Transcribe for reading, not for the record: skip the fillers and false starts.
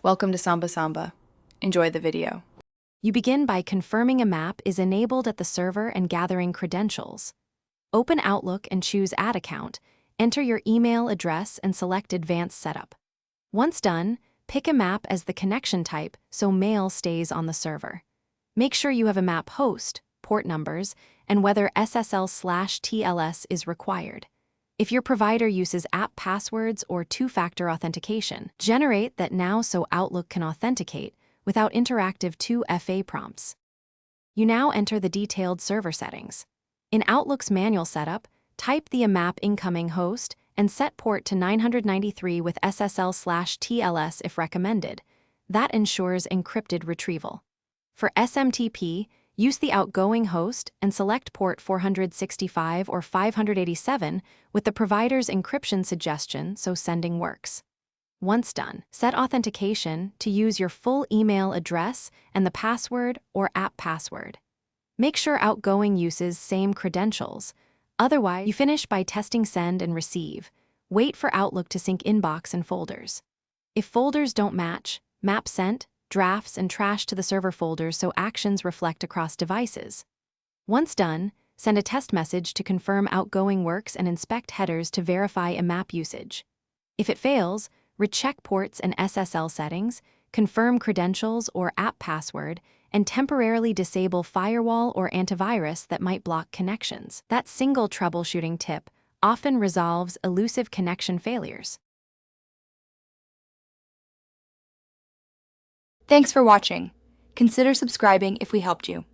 Welcome to Samba Samba. Enjoy the video. You begin by confirming Imap is enabled at the server and gathering credentials. Open Outlook and choose Add Account. Enter your email address and select Advanced Setup. Once done, pick Imap as the connection type so mail stays on the server. Make sure you have Imap host, port numbers, and whether SSL/TLS is required. If your provider uses app passwords or two-factor authentication, generate that now so Outlook can authenticate without interactive 2FA prompts. You now enter the detailed server settings. In Outlook's manual setup, type the Imap incoming host and set port to 993 with SSL/TLS if recommended. That ensures encrypted retrieval. For SMTP, use the outgoing host and select port 465 or 587 with the provider's encryption suggestion so sending works. Once done, set authentication to use your full email address and the password or app password. Make sure outgoing uses same credentials. Otherwise, you finish by testing send and receive. Wait for Outlook to sync inbox and folders. If folders don't match, map sent, drafts, and trash to the server folders so actions reflect across devices. Once done, send a test message to confirm outgoing works and inspect headers to verify Imap usage. If it fails, recheck ports and SSL settings, confirm credentials or app password, and temporarily disable firewall or antivirus that might block connections. That single troubleshooting tip often resolves elusive connection failures. Thanks for watching. Consider subscribing if we helped you.